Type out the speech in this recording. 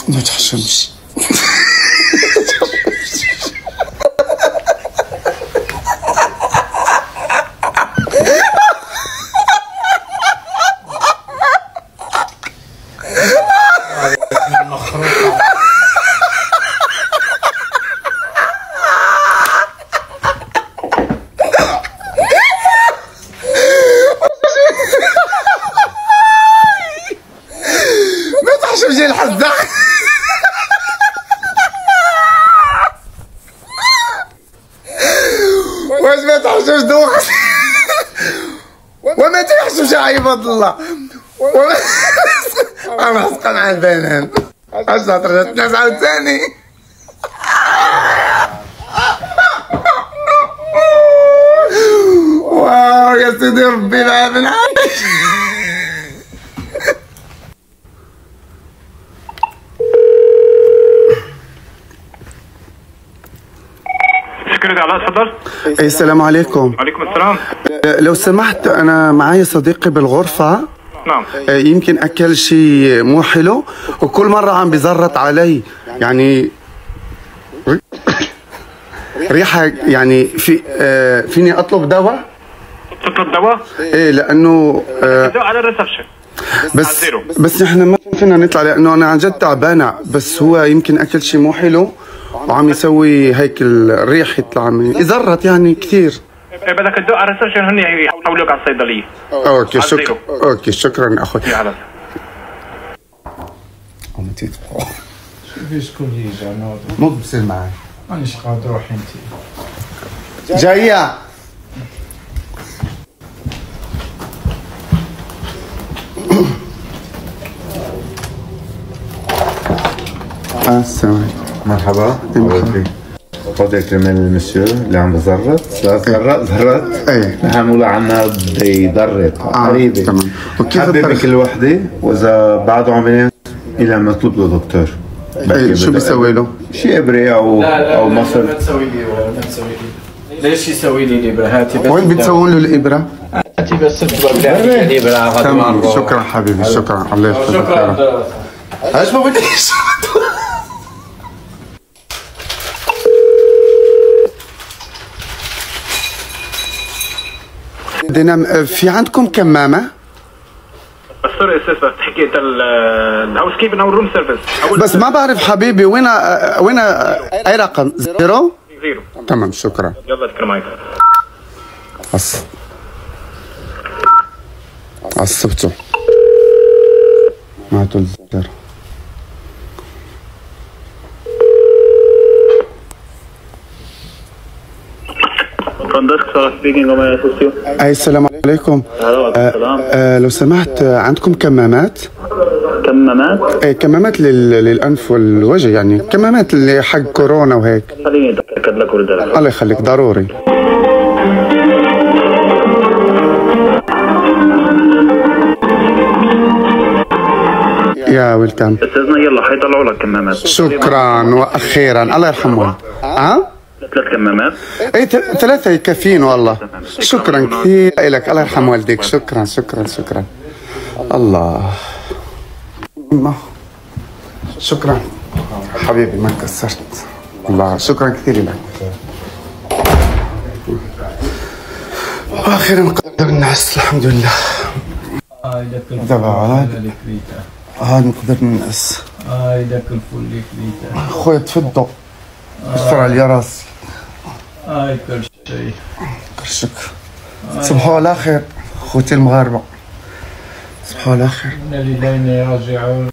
ما تحشمش. جاي الحزة. واش ما تحشوش دوخ وما تحشوش يا عباد الله. انا حسقا على البنان عشان رجعت ناس عاوتاني. واو يا سيدي ربي لا من عايش. تفضل. السلام عليكم. وعليكم السلام. لو سمحت انا معايا صديقي بالغرفة. نعم. يمكن اكل شيء مو حلو وكل مرة عم بيزرط علي، يعني ريحة، يعني فيني اطلب دواء؟ تطلب دواء؟ ايه لانه الدواء على الريسبشن. بس نحن ما فينا نطلع لانه انا عن جد تعبانة، بس هو يمكن اكل شيء مو حلو وعم يسوي هيك الريح يطلع عم يزرط يعني كثير. بدك الدواء على الريسبشن، هن يحولوك على الصيدلية. اوكي شكرا. اوكي شكرا اخوي. يلا. شوفي شكون اللي جا نوض. مو بصير معي. مانيش قادر، روحي انت. جاية. السلام مرحبا. خذ كرمال المسيو اللي عم بزرط. زرط. ايه نحن بنقول عنها بده يضرط. قريبة. تمام. حبي كل وحدة، وإذا بعده عم بينام إلى ما نطلب له دكتور. ايه شو بيسوي له؟ شيء إبرة أو مصر. ما تسوي لي ولا ما تسوي لي. ليش يسوي لي الإبرة؟ هاتي بس. وين بتسوون له الإبرة؟ هاتي بس الإبرة. تمام. شكرا حبيبي، شكرا. الله يحفظك. شكرا. ايش ما بديش. بدنا في عندكم كمامة؟ بس سوري استاذ، بس تحكي انت الهاوس كيبنج او الروم سيرفيس. بس ما بعرف حبيبي وين اي رقم؟ 0؟ 0. تمام شكرا. يلا تكرم معك. عصبته معناته الزر. اي السلام عليكم. لو سمحت عندكم كمامات؟ كمامات؟ اي كمامات للانف والوجه، يعني كمامات اللي حق كورونا وهيك. خليني اتاكد لك ورد لك. الله يخليك ضروري. يا ويلكم. استاذنا يلا حيطلعوا لك كمامات. شكرا واخيرا الله يرحمه. 3 كمامات؟ اي 3 يكفين والله. شكرا كثير لك، الله يرحم والديك. شكرا شكرا شكرا. الله شكرا حبيبي، ما كسرت. الله شكرا كثير لك. واخيرا قدر الناس الحمد لله. دابا نقدر ننعس. داك الفول اللي كليته. خويا تفضل. اشفر عليا راسي. كل شيء. كرشك. صبحوا على خير خوتي المغاربة. صبحوا على خير. إنا لله راجعون.